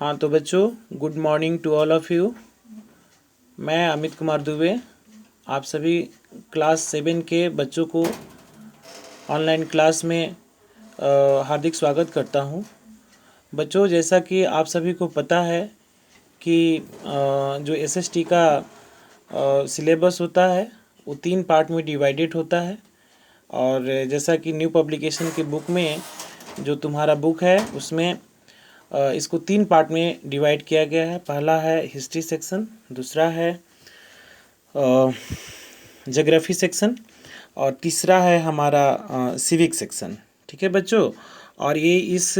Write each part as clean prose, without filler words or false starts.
हाँ तो बच्चों, good morning to all of you. मैं अमित कुमार दुबे आप सभी क्लास 7 के बच्चों को ऑनलाइन क्लास में हार्दिक स्वागत करता हूँ। बच्चों, जैसा कि आप सभी को पता है कि जो एसएसटी का सिलेबस होता है वो 3 पार्ट में डिवाइडेड होता है। और जैसा कि न्यू पब्लिकेशन की बुक में जो तुम्हारा बुक है उसमें इसको 3 पार्ट में डिवाइड किया गया है। पहला है हिस्ट्री सेक्शन, दूसरा है ज्योग्राफी सेक्शन और तीसरा है हमारा सिविक सेक्शन। ठीक है बच्चों, और ये इस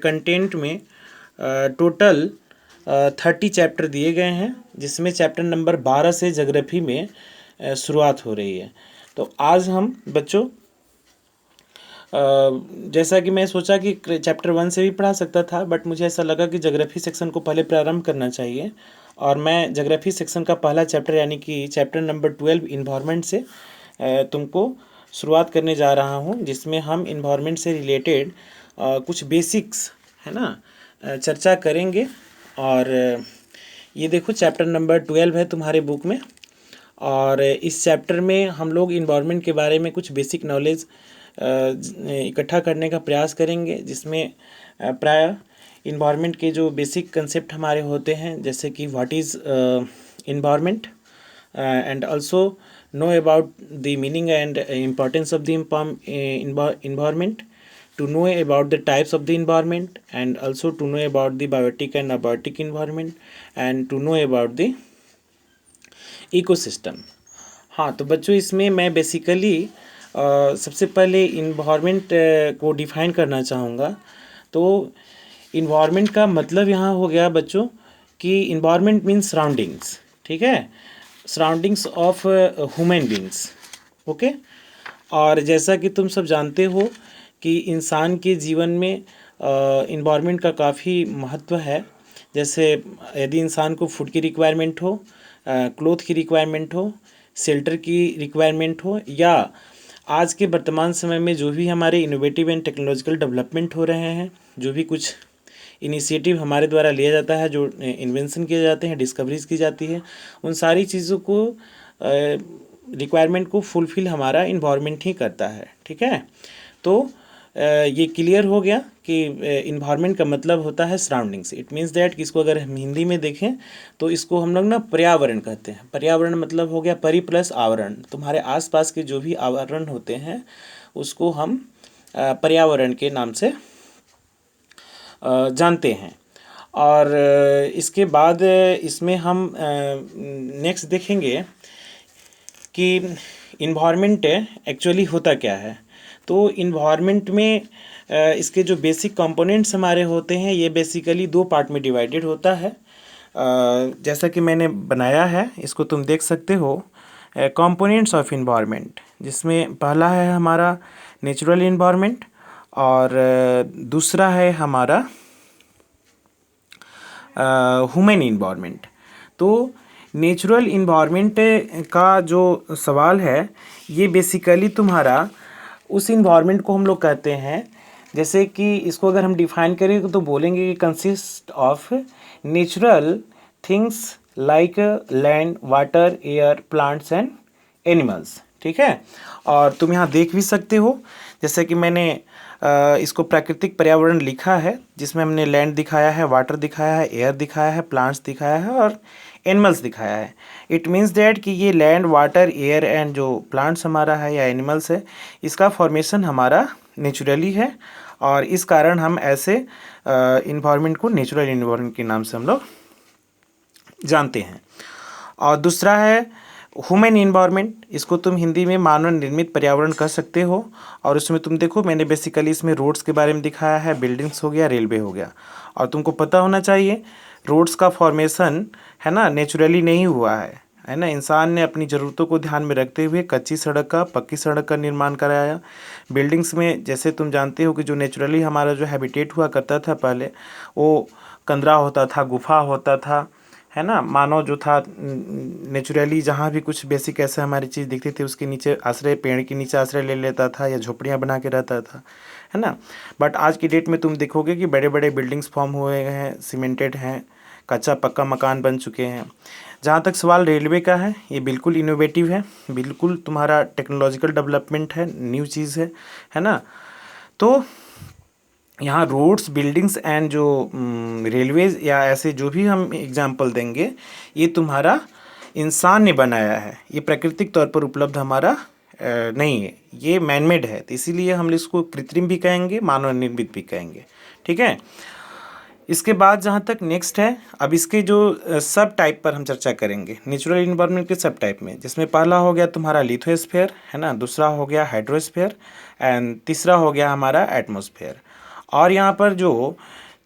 कंटेंट में टोटल 30 चैप्टर दिए गए हैं, जिसमें चैप्टर नंबर 12 से ज्योग्राफी में शुरुआत हो रही है। तो आज हम बच्चों जैसा कि मैं सोचा कि चैप्टर 1 से भी पढ़ा सकता था, बट मुझे ऐसा लगा कि ज्योग्राफी सेक्शन को पहले प्रारंभ करना चाहिए। और मैं ज्योग्राफी सेक्शन का पहला चैप्टर यानी कि चैप्टर नंबर 12 इन्वायरमेंट से तुमको शुरुआत करने जा रहा हूँ, जिसमें हम इन्वायरमेंट से रिलेटेड कुछ बेसिक्स है ना चर्चा करेंगे। और ये देखो चैप्टर नंबर 12 है तुम्हारे बुक में, और इस चैप्टर में हम लोग इन्वायरमेंट के बारे में कुछ बेसिक नॉलेज इकट्ठा करने का प्रयास करेंगे, जिसमें प्राय इन्वायरमेंट के जो बेसिक कंसेप्ट हमारे होते हैं, जैसे कि what is environment and also know about the meaning and importance of the environment, to know about the types of the environment, and also to know about the biotic and abiotic environment, and to know about the ecosystem। हाँ तो बच्चों, इसमें मैं basically सबसे पहले environment को define करना चाहूँगा। तो इन्वायरमेंट का मतलब यहाँ हो गया बच्चों कि इन्वायरमेंट मीन्स सराउंडिंग्स। ठीक है, surroundings of human beings. Okay, और जैसा कि तुम सब जानते हो कि इंसान के जीवन में इन्वायरमेंट का काफ़ी महत्व है। जैसे यदि इंसान को फूड की रिक्वायरमेंट हो, क्लोथ की रिक्वायरमेंट हो, शेल्टर की रिक्वायरमेंट हो, या आज के वर्तमान समय में जो भी हमारे इनोवेटिव एंड टेक्नोलॉजिकल डेवलपमेंट हो रहे हैं, जो भी कुछ इनिशिएटिव हमारे द्वारा लिया जाता है, जो इन्वेंशन किए जाते हैं, डिस्कवरीज की जाती है, उन सारी चीज़ों को रिक्वायरमेंट को फुलफ़िल हमारा इन्वायरमेंट ही करता है। ठीक है, तो ये क्लियर हो गया कि इन्वायरमेंट का मतलब होता है सराउंडिंग्स। इट मीन्स दैट कि इसको अगर हम हिंदी में देखें तो इसको हम लोग ना पर्यावरण कहते हैं। पर्यावरण मतलब हो गया परि प्लस आवरण। तुम्हारे आसपास के जो भी आवरण होते हैं उसको हम पर्यावरण के नाम से जानते हैं। और इसके बाद इसमें हम नेक्स्ट देखेंगे कि इन्वायरमेंट एक्चुअली होता क्या है। तो इन्वायरमेंट में इसके जो बेसिक कंपोनेंट्स हमारे होते हैं, ये बेसिकली 2 पार्ट में डिवाइडेड होता है। जैसा कि मैंने बनाया है, इसको तुम देख सकते हो, कंपोनेंट्स ऑफ इन्वायरमेंट, जिसमें पहला है हमारा नेचुरल इन्वायरमेंट और दूसरा है हमारा ह्यूमन इन्वायरमेंट। तो नेचुरल इन्वायरमेंट का जो सवाल है, ये बेसिकली तुम्हारा उस इन्वायरमेंट को हम लोग कहते हैं, जैसे कि इसको अगर हम डिफाइन करें तो बोलेंगे कि consist of natural things like land, water, air, plants and animals. ठीक है, और तुम यहाँ देख भी सकते हो, जैसे कि मैंने इसको प्राकृतिक पर्यावरण लिखा है, जिसमें हमने लैंड दिखाया है, वाटर दिखाया है, एयर दिखाया है, प्लांट्स दिखाया है और एनिमल्स दिखाया है। इट मीन्स दैट कि ये लैंड, वाटर, एयर एंड जो प्लांट्स हमारा है या एनिमल्स है, इसका फॉर्मेशन हमारा नेचुरली है, और इस कारण हम ऐसे इन्वायरमेंट को नेचुरल इन्वायरमेंट के नाम से हम लोग जानते हैं। और दूसरा है ह्यूमन इन्वायरमेंट। इसको तुम हिंदी में मानव निर्मित पर्यावरण कह सकते हो। और उसमें तुम देखो, मैंने बेसिकली इसमें रोड्स के बारे में दिखाया है, बिल्डिंग्स हो गया, रेलवे हो गया। और तुमको पता होना चाहिए रोड्स का फॉर्मेशन है ना नेचुरली नहीं हुआ है ना। इंसान ने अपनी ज़रूरतों को ध्यान में रखते हुए कच्ची सड़क का, पक्की सड़क का निर्माण कराया। बिल्डिंग्स में जैसे तुम जानते हो कि जो नेचुरली हमारा जो हैबिटेट हुआ करता था पहले, वो कंदरा होता था, गुफा होता था, है ना। मानव जो था नेचुरली जहाँ भी कुछ बेसिक ऐसे हमारी चीज़ दिखती थी उसके नीचे आश्रय, पेड़ के नीचे आश्रय ले लेता था या झोपड़ियाँ बना के रहता था, है ना। बट आज की डेट में तुम देखोगे कि बड़े बड़े बिल्डिंग्स फॉर्म हुए हैं, सीमेंटेड हैं, कच्चा पक्का मकान बन चुके हैं। जहाँ तक सवाल रेलवे का है, ये बिल्कुल इनोवेटिव है, बिल्कुल तुम्हारा टेक्नोलॉजिकल डेवलपमेंट है, न्यू चीज़ है ना। तो यहाँ रोड्स, बिल्डिंग्स एंड जो रेलवेज या ऐसे जो भी हम एग्जाम्पल देंगे, ये तुम्हारा इंसान ने बनाया है, ये प्राकृतिक तौर पर उपलब्ध हमारा नहीं है, ये मैनमेड है। तो इसीलिए हम इसको कृत्रिम भी कहेंगे, मानव निर्मित भी कहेंगे, ठीक है। इसके बाद जहाँ तक नेक्स्ट है, अब इसके जो सब टाइप पर हम चर्चा करेंगे, नेचुरल इन्वायरमेंट के सब टाइप में, जिसमें पहला हो गया तुम्हारा लिथोस्फीयर, है ना, दूसरा हो गया हाइड्रोस्फीयर एंड तीसरा हो गया हमारा एटमॉस्फेयर। और यहाँ पर जो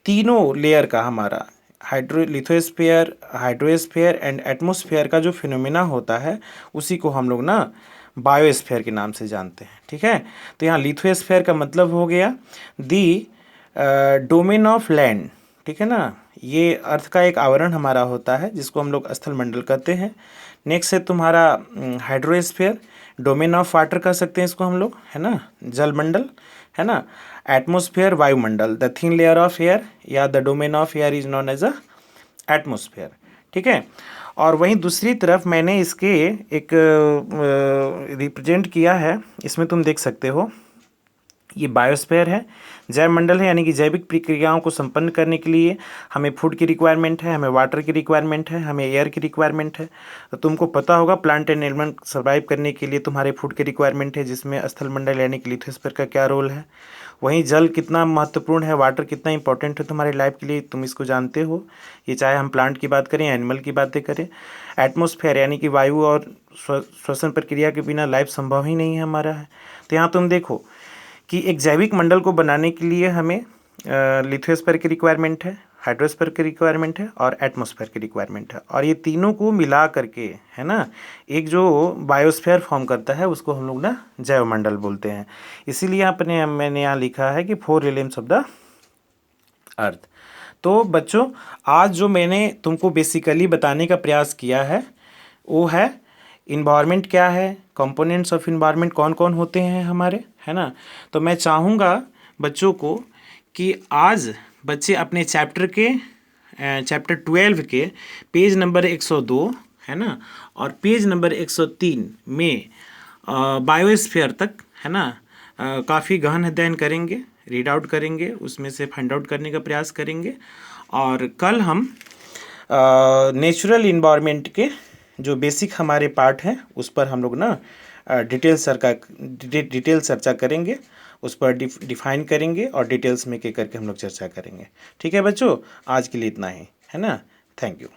तीनों लेयर का हमारा लिथोस्फीयर, हाइड्रोस्फीयर एंड एटमॉस्फेयर का जो फिनोमेना होता है, उसी को हम लोग ना बायोस्फीयर के नाम से जानते हैं, ठीक है। तो यहाँ लिथोस्फीयर का मतलब हो गया दी डोमेन ऑफ लैंड, ठीक है ना, ये अर्थ का एक आवरण हमारा होता है जिसको हम लोग स्थल मंडल कहते हैं। नेक्स्ट है तुम्हारा हाइड्रोस्फीयर, डोमेन ऑफ वाटर कह सकते हैं इसको हम लोग, है ना, जल मंडल, है ना। एटमॉस्फेयर वायुमंडल, the thin layer of air या the domain of air is known as a atmosphere, ठीक है। और वहीं दूसरी तरफ मैंने इसके एक रिप्रेजेंट किया है, इसमें तुम देख सकते हो, ये बायोस्फीयर है, जैव मंडल है, यानी कि जैविक प्रक्रियाओं को संपन्न करने के लिए हमें फूड की रिक्वायरमेंट है, हमें वाटर की रिक्वायरमेंट है, हमें एयर की रिक्वायरमेंट है। तो तुमको पता होगा प्लांट एंड एनिमल सर्वाइव करने के लिए तुम्हारे फूड की रिक्वायरमेंट है, जिसमें स्थल मंडल यानी कि लिथोस्फीयर का क्या रोल है। वहीं जल कितना महत्वपूर्ण है, वाटर कितना इंपॉर्टेंट है तुम्हारी लाइफ के लिए, तुम इसको जानते हो, ये चाहे हम प्लांट की बात करें, एनिमल की बातें करें। एटमॉस्फेयर यानी कि वायु और श्वसन प्रक्रिया के बिना लाइफ संभव ही नहीं है हमारा है। तो यहाँ तुम देखो कि एक जैविक मंडल को बनाने के लिए हमें लिथोस्फीयर की रिक्वायरमेंट है, हाइड्रोस्फीयर की रिक्वायरमेंट है और एटमॉस्फेयर की रिक्वायरमेंट है। और ये तीनों को मिला करके, है ना, एक जो बायोस्फीयर फॉर्म करता है, उसको हम लोग ना जैव मंडल बोलते हैं। इसीलिए मैंने यहाँ लिखा है कि 4 एलिमेंट्स ऑफ द अर्थ। तो बच्चों, आज जो मैंने तुमको बेसिकली बताने का प्रयास किया है वो है इन्वायरमेंट क्या है, कंपोनेंट्स ऑफ इन्वायरमेंट कौन कौन होते हैं हमारे, है ना। तो मैं चाहूँगा बच्चों को कि आज बच्चे अपने चैप्टर 12 के पेज नंबर 102, है ना, और पेज नंबर 103 में बायोस्फीयर तक, है ना, काफ़ी गहन अध्ययन करेंगे, रीड आउट करेंगे, उसमें से फाइंड आउट करने का प्रयास करेंगे। और कल हम नेचुरल इन्वायरमेंट के जो बेसिक हमारे पार्ट हैं उस पर हम लोग ना डिटेल चर्चा करेंगे, उस पर डिफाइन करेंगे और डिटेल्स में के करके हम लोग चर्चा करेंगे, ठीक है बच्चों। आज के लिए इतना ही, है ना। Thank you.